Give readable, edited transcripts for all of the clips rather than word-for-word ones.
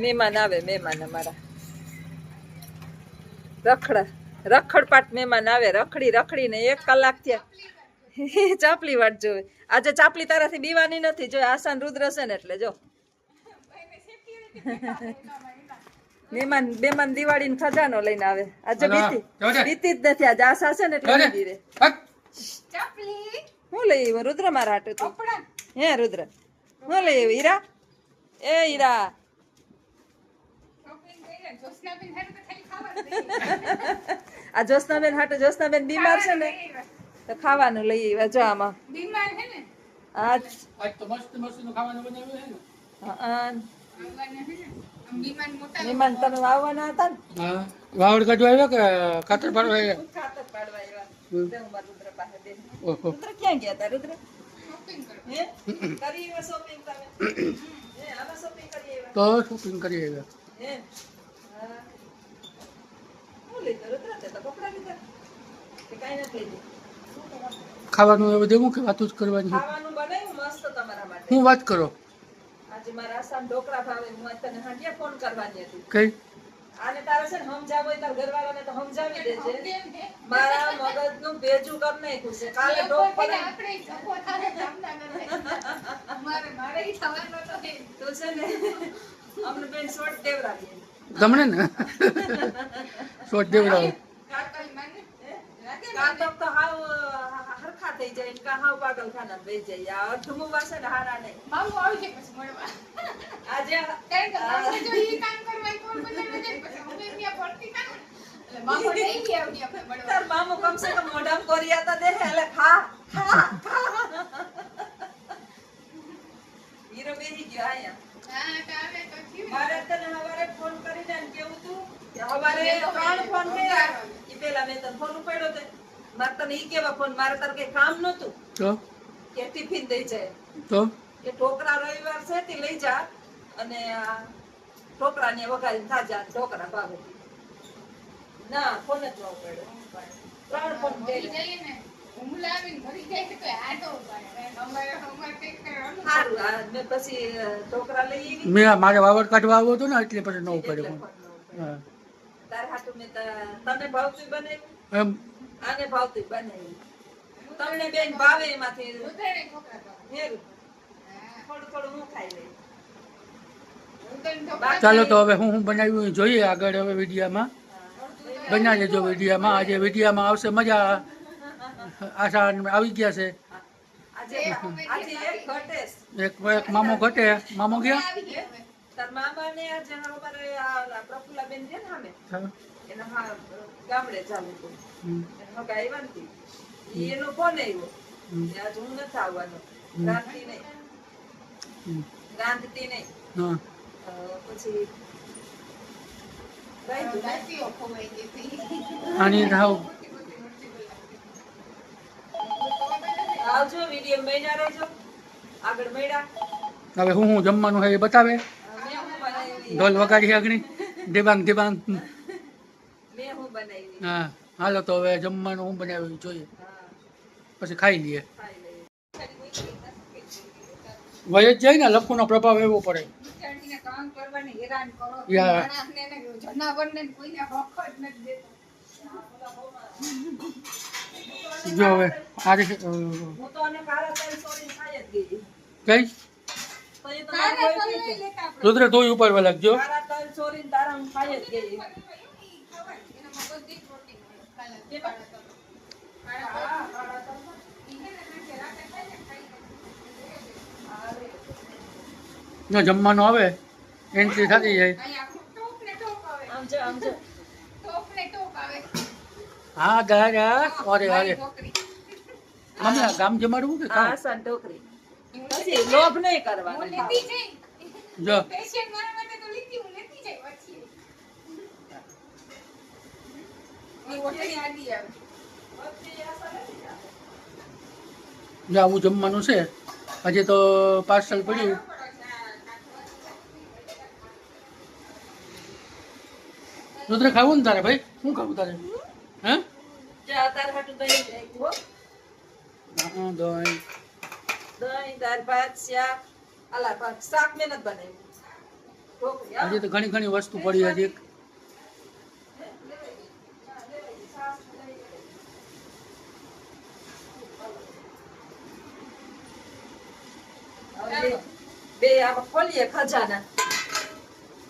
મહેમાન આવે, મહેમાન અમારા રખડપાટ મહેમાન આવે. રખડીને 1 કલાક થયા ચાપલી વાટ જોવે. આજે ચાપલી તારાથી બીવાની નથી. જો આસાન રુદ્ર છે ને એટલે જો મહેમાન દિવાળી ખજાનો લઈને આવે. આજે બીતી જ નથી. આજે આશા છે ને એટલે રે હું લઈ આવ્યો રુદ્ર મારા હાટું તું. હે રુદ્ર હું લઈ આવ્યો? હીરા એ હીરા આ જ્યોત્સનાબેન હાટુ. જ્યોત્સનાબેન બીમાર છે ને તો ખાવાનું લઈ આવ્યા. જો આમાં બીમાર છે ને આજ તો મસ્ત નું ખાવાનું બનાવ્યું છે ને. હા મહેમાન તમે આવવાના હતા ને? હા વાવડ કાઢવા આવ્યા કે ખાતર પાડવા આવ્યા? ખાતર પાડવા આવ્યા. રુદ્ર પાસે દે. રુદ્ર ક્યાં ગયા હતા? રુદ્ર શોપિંગ કરવા. હે કરી આવ્યા શોપિંગ તમે? હે આમાં શોપિંગ કરી આવ્યા? તો શોપિંગ કરી આવ્યા. હે હા હું લીધું રુદ્ર? તે તો કપડા લીધા કે કાઈ નથી લીધું? ખાવાનું એવું દેવું કે વાતો જ કરવાની? ખાવાનું બનાવ્યું મસ્ત તમારા માટે. હું વાત કરો? આજે મારા આસામ ઢોકળા ભાવે. હું તને હાંડિયા ફોન કરવાની હતી. કઈ આને તારે છે ને સમજાવ હોય તાર ઘરવાળાને તો સમજાવી દેજે. મારા મગજનું ભેજું કર નાખ્યું છે. કાલે ઢોકળા આપણે જપો થાને મારે ઈ થવાનો તો છે ને અમને બેન શોર્ટ દેવરાવી તમને ને શોર્ટ દેવરાવી કાતક તો હાવ હરખા થઈ જાય ને કા હાવ પાગલખાના થઈ જાય. આ અઠમું વાસે ને હારા નહીં. મામુ આવશે પછી મળવા આજે કારણ કે મામુ જો ઈ કામ કરવા કોણ બનાવે છે પછી અમે ત્યાં પડતી કામ એટલે મામુ નહીં ગયા આવડી આપણે મળવા. તાર મામુ કમ સે કમ મોઢામ કોરિયા તો દે એટલે ખા હીરો બેહી ગયો આયા. હા કાલે તો થયું. મારે તને હવારે ફોન કરીને કેવું તું કે હવારે 3 ફોન કર્યા. ઈ પેલા મેં તને ફોન ઉપાડ્યો તે મારે તને ઈ કેવા ફોન. મારે તાર કઈ કામ નતું તો કે ટિફિન દઈ જાય તો કે ઢોકળા રવિવાર છે તે લઈ જા અને ઢોકળા ને વઘારીને થાજા ઢોકળા ભાવે. ના ફોન જ ન ઉપાડ્યો. 3 ફોન કરી જઈએ ને હુમલા આવીને ભરી જાય તો આટો ઉપાડે. અમારે કઈક કરવાનું સારું. આ મે પછી ઢોકળા લઈ આવી. મે મારે વાવડ કાઢવા આવ્યો હતો ને એટલે પછી ન ઉપાડ્યો. હા તાર હાટુ મે તને ભાવતું બનાવ્યું એમ આને ભાવતું બનાવ્યું. તમને બેન ભાવે એમાંથી ઉધારે ઢોકળા ભાવે. થોડું હું ખાઈ લઈ. ચાલો તો હવે હું બનાવ્યું જોઈએ આગળ હવે વિડીયામાં બનાવી લેજો. વિડીયામાં આજે વિડીયામાં આવશે મજા. આશા આવી ગયા છે. એક મામો ઘટે. મામો ગયા તાર મામા ને આજે અમારે આ પ્રફુલ્લાબેન છે ને અમે એના ગામડે ચાલુ હતું. એનો ગાયવાન થી એનો ફોન આવ્યો આજ હું નથી આવવાનો. રાંધતી નહીં પછી આની રાવ આવજો. વિડીયો બન્યા રહેજો. આગળ મળ્યા. હવે હું જમવાનું છે એ બતાવે. ઢોલ વગાડી આગળ દિબાંગ હા હાલો તો હવે જમવાનું હું બનાવ્યું જોઈએ પછી ખાઈ લઈએ. વય જ જાય ને લખુનો પ્રભાવ એવો પડે. જો હવે આ રીતે કઈ રુદ્ર ધોઈ ઉપાડવા લાગજો. ના જમવાનું આવે એન્ટ્રી થતી જાય. હા ગારા અરે અરે મમ્મી ગામ જમાડવું કે આસાન ઢોકરી પછી લોભ નહીં કરવાનો. જો આવું જમવાનું છે. હજી તો પાર્સલ પડ્યું. રુદ્ર ખાવું ને તારે ભાઈ? શું ખાવું તારે? હે દહીં દાળ ભાત શાક. શાક મેં નથી બનાવ્યું. હજી તો ઘણી ઘણી વસ્તુ પડી હજી. બે આવા ખોલીએ ખજાના.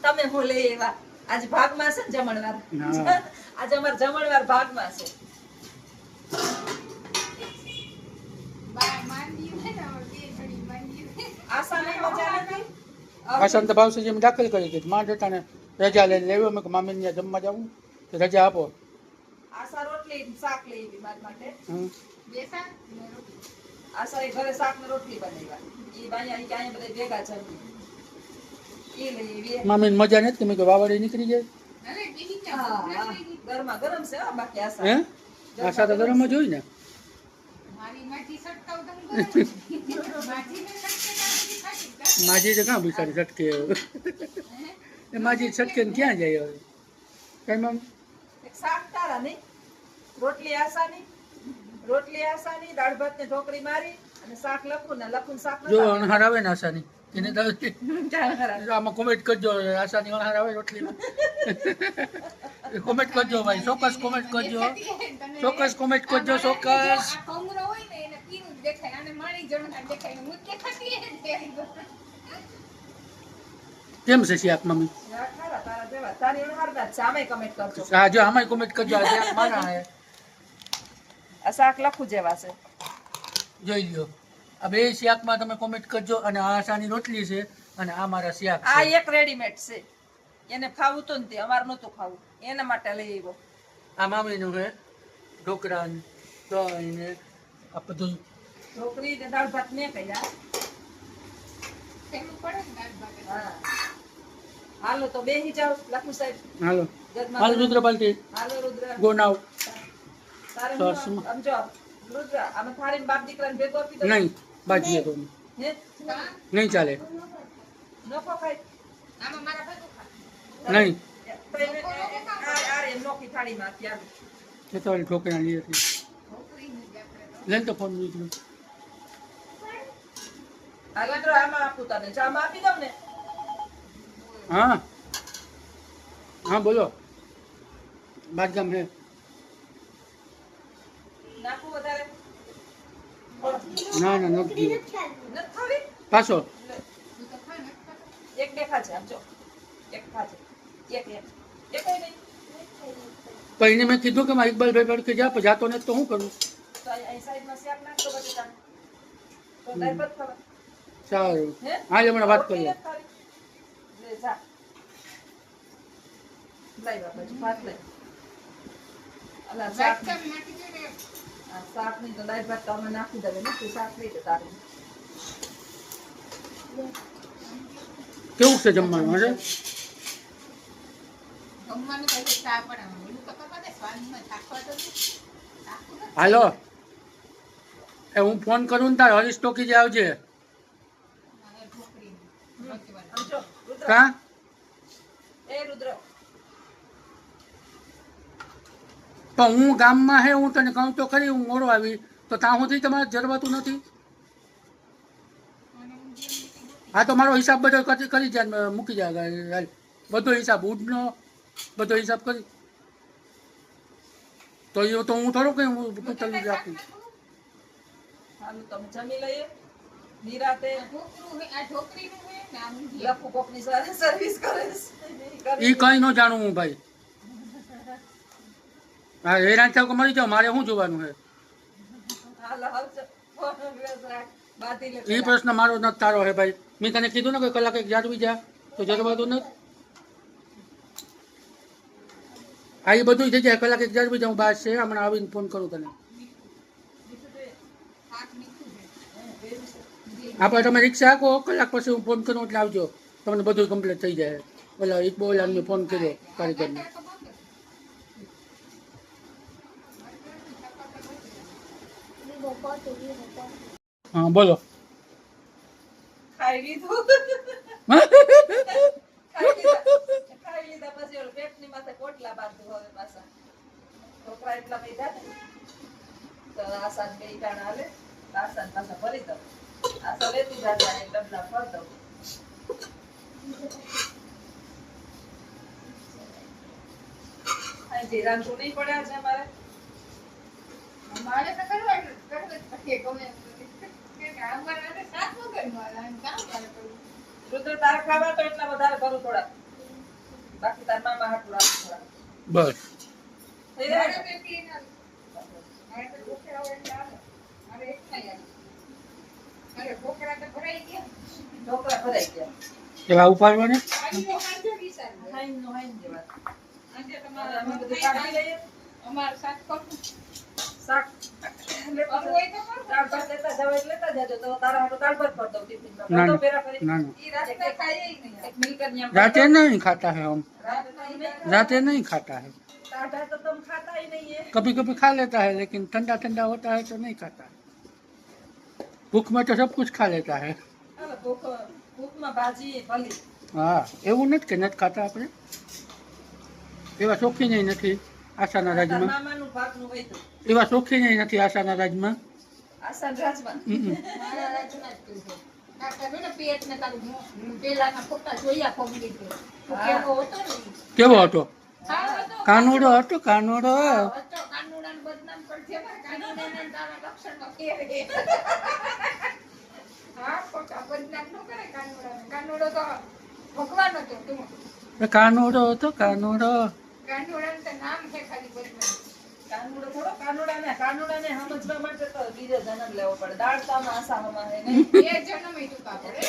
તમે હું લઈ એવા આજ ભાગમાં છે ને જમણવાર. આજે અમાર જમણવાર ભાગમાં છે. આસાને મજા નથી. આસાન તો ભાવશે જેમ દાખલ કરી દીધી માં જતાને રજા લઈને લેવો મેં મામીને ત્યાં જમવા જાવું રજા આપો. આસા રોટલી શાક લઈ આવી મારા માટે. આસા એ ઘરે શાક ને રોટલી બનાવ્યા. ઈ બાયા ઈ ક્યાં બધા ભેગા જમી. ઈ લઈ આવી. મામીને મજા નથી મેં કે વાવડી નીકળી જાય. હા ગરમા ગરમ છે બાકી આસા. હે આસા તો ગરમ જ હોય ને. માજી તો કાં બિચારી છટકે એ માજી છટકે ને ક્યાં જાય હવે કઈ મમ એક શાક તારા નહીં રોટલી આસાની દાળ ભાત ને ઢોકળી મારી અને શાક લખું શાક જો અણહાર આવે ને આસાની એને તો આમાં કોમેન્ટ કરજો આસાની અણહાર આવે રોટલીમાં કોમેન્ટ કરજો ભાઈ ચોક્કસ કોમેન્ટ કરજો ચોક્કસ કેમ છે શાક મમ્મી હા જો આમાંય કોમેન્ટ કરજો આ શાક મારા હે આ શાક લખું જેવા છે જોઈ લ્યો આ બે શાકમાં તમે કોમેન્ટ કરજો અને આ આસાની રોટલી છે અને આ મારા શાક આ છે એક રેડીમેડ છે એને ખાવું તો ને અમાર નહોતું ખાવું એના માટે લઈ આવ્યો આ મામીનું હે ઢોકળા ને દહીં ને આ બધું ઢોકળી ને દાળ ભાત ને કયા હા હાલો તો બેહી જાવ લખુ સાહેબ હાલો હાલ રુદ્ર પાલટી હાલો રુદ્ર ગોનાવ તારે સમજો રુદ્ર આમાં થાળી બાપ દીકરાને ભેગો આપી દો નહીં બાજી તો હે નહીં ચાલે નફો ખાય આમાં મારા ભાગો ખા નહીં આરે નોકી થાળીમાં ત્યાં એ તો ઢોકળા લઈ હતી લઈને તો ફોન નીકળ્યો આ રુદ્ર આમાં આપું તને જામાં આપી દઉં ને હા હા બોલો બાદગામ હે નાખું વધારે ના ના નથી નથી ખાવી પાછો એક દેખા છે આમ જો એક ખાજે એક નહીં પણ એને મેં કીધું કે મારા ઇકબાલભાઈ પડકે જા પણ જાતો નથી તો શું કરું તો અહીં સાઈડમાં શાક નાખતો બટેટાનું તો દાળ ભાત ખાવા સારું હે હા હમણાં વાત કરીએ લે જા લઈ બાપા ભાત લઈ અલા શાક આ શાક નહીં તો દાળ ભાત તો અમે નાખી દઈએ ને તું શાક લઈ દે તારું કેવું છે જમવાનું હશે જમવાનું તો ચા પડાવવાનું એનું તો કરવા દે સ્વાદમાં થાકવા તો દે હાલો એ હું ફોન કરું ને તાર હરીશ ટોકી જ આવજે આમ જો રુદ્ર કા એ રુદ્ર પણ હું ગામમાં હે હું તને કહું તો ખરી હું મોડો આવી તો ત્યાં સુધી તમારે જરવાતું નથી હા તો મારો હિસાબ બધો કરી જાય મૂકી જાય બધો હિસાબ ઉડનો બધો હિસાબ કરી તો એ તો હું થોડું કઈ હું તને રાખું હાલું તમે જમી લઈએ નિરાતે ઢોકળું આ ઢોકળીનું હે ને આ ઊંધિયું. લખું કોકની સર્વિસ કરે છે એ કઈ ન જાણું હું ભાઈ હા હેરાન થાવ કે મરી જાવ મારે શું જોવાનું છે હાલો હાલ ફોન વ્યસ્ત રાખ બાધી લે એ પ્રશ્ન મારો નથી તારો હે ભાઈ મેં તને કીધું ને કે કલાક એક જાળવી જા તો જરવાતું નથી હા એ બધું થઈ જાય કલાક એક જાળવી જાઉં બહાર છે હમણાં આવીને ફોન કરું તને શાક મીઠું છે. આપણે તમે રિક્ષા આખો કલાક પછી હું ફોન કરું એટલે આવજો તમને બધું કમ્પ્લીટ થઈ જાય ઓલા એક બોલા મેં ફોન કર્યો કારીગરને તો બંધ જ. હા બોલો ખાઈ લીધું ખાઈ લીધા પછી ઓલું પેટની માથે કોટલા બાંધું હવે પાછા છોકરા એટલા પૈસા ને તો આસાન બે ટાણા હાલે આસાન પાછા ભરી દઉં આસા લેતી જાજા એક ડબલા ભર દઉં હજી રાંધવું નહીં પડે આજે અમારે મારે તો કરવાનું જ પડે ગમે એમ કરીને. કે અમારે આજે શાક વગરનું હાલે, આમ કામ મારે કરવું. રુદ્ર તારે ખાવા તો એટલા વધારે કરું થોડા બાકી તાર મામા હાટું રાખું થોડા બસ થઈ મારે જાય તો એટલી ના હાલે. મારે તો ઢોકળા હોય એટલે હાલે. મારે એક નહીં હાલે. મારે ઢોકળા તો ભરાઈ ગયા. ઢોકળા ભરાઈ ગયા એવા ઉપાડવાને આજે સાંજે વિચાર હોય. હાઈન નો હાઈન જેવા આજે અમે તમારે બધું કાઢી લઈએ અમારે શાક કરવું. શાક લેતા કરવું હોય તો કરવું. દાળ ભાત લેતા જાવ એટલે લેતા જાજો તો તારા હાટું દાળ ભાત ભરતો ટિફિનમાં ના, ભરતો ના. પેરા કરી ના ના ઈ રાતે ખાઈએ ય નહીં. એક મિલકત ની આમ रात नहीं खाता है हम રાતે તો નહીં ખાતા. रात नहीं खाता है टाटा तो तुम खाता ही नहीं है कभी कभी खा लेता है लेकिन ठंडा ठंडा होता है तो नहीं खाता भूख में तो सब कुछ खा लेता है હાલો, ભૂખમાં ભાજી ભલી હા એવું નથી કે નથી ખાતા આપણે એવા શોખીન નથી આશાના તાર રાજમાં મામાનું ભાગનું વૈધું એવા શોખીન નથી આશાના રાજમાં આસાન રાજમાં મારા રાજમાં જ કીધું. આ તારું ને પેટને તારું પેલાના ફોટા જોયા પબ્લિકે. તો હા. કેવો હતો ને ઈ. કેવો હતો સારો હતો. કાનુડો હતો કાનુડો હતો. કાનુડાને બદનામ કરજે ભાઈ. કાનુડાને તારા લક્ષણમાં ફેરવે. હા, ખોટા બદનામ ન કરે કાનુડાને. કાનુડો તો ભગવાન હતો તું. કાનુડો હતો કાનુડો કાનુડાનું તો નામ છે ખાલી બદનામ. કાનુડો થોડો કાનુડાને સમજવા માટે તો બીજો જન્મ લેવો પડે દાળ તો આમાં આશા હમારે નહીં એ જન્મ ય ટૂંકા પડે.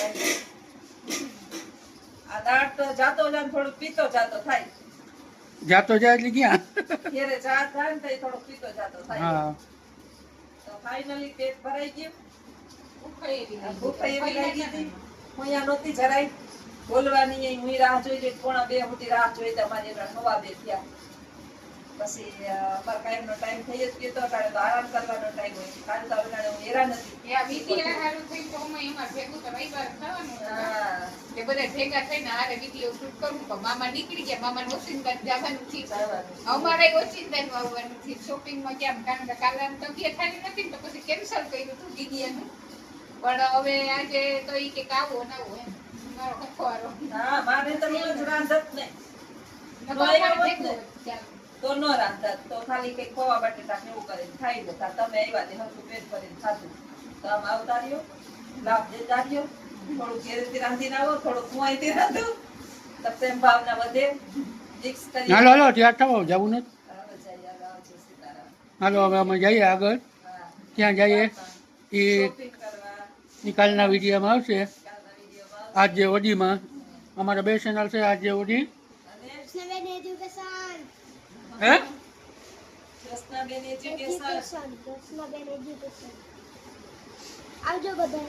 આ દાળ તો જાતો જાન થોડું પીતો જાતો થાય જાતો જાય એટલે ક્યાં ઘેરે ચા થાય ને તો એ થોડું પીતો જાતો થાય હા તો ફાઇનલી પેટ ભરાઈ ગયું ભૂખ એવી આ ભૂખ એવી લાગી હતી હું અહીંયા નહોતી જરાય બોલવાની અહીં હું રાહ જોઈ જોઈ 1:30 સુધી રાહ જોઈ તમારી સવા 2 થયા પછી અમારે કાયમનો ટાઈમ થઈ જ ગયો તો અટાણે તો આરામ કરવાનો ટાઈમ હોય કાલ તો અટાણે હું હેરાન હતી એ આ વીટીએ હારું થઈ તો અમે એમાં ભેગું તો રવિવાર થવાનું હતું. હા કે બધા ભેગા થઈને હારે વિડીયો શૂટ કરવું પણ મામા નીકળી ગયા મામાને ઓચિંતા જવાનું થી અમારે ઓચિંતાનું આવવાનું થી શોપિંગમાં કેમ કારણ કે કાલે આમ તબિયત સારી નથી ને તો પછી કેન્સલ કર્યું હતું દીદીએનું પણ હવે આજે તો ઈ કે આવો ના આવો એમ મારો ખખવારો હા મારે તો હું જ રાંધત ને નકર અમારે ભેગું ચાલ. તો ન રાંધત તો ખાલી કઈ ખોવા બટેટા ને એવું કરીને ખાઈ લેતા તમે આવ્યા તે હરખું પેટ ભરીને ખાધું તો આમ આવતા રહ્યો લાભ દેતા રહ્યો થોડું ઘેરેથી રાંધીને આવો થોડું કુવાઈથી રાંધું તો પ્રેમ ભાવના વધે મિક્સ કરી હાલો હાલો ત્યાં થવો જવું નથી હવે જઈએ, હવે આવજો સીતારામ. હાલો હવે અમે જઈએ આગળ હા. ક્યાં જઈએ એ શોપિંગ કરવા નિકાલના વિડીયોમાં આવશે કાલના વિડીયોમાં આજ જે ઓડીમાં અમારા બે ચેનલ છે આજ જે ઓડી અને Seven education. હે Krishnaben education Education. Krishna Ben education. આવજો બધા.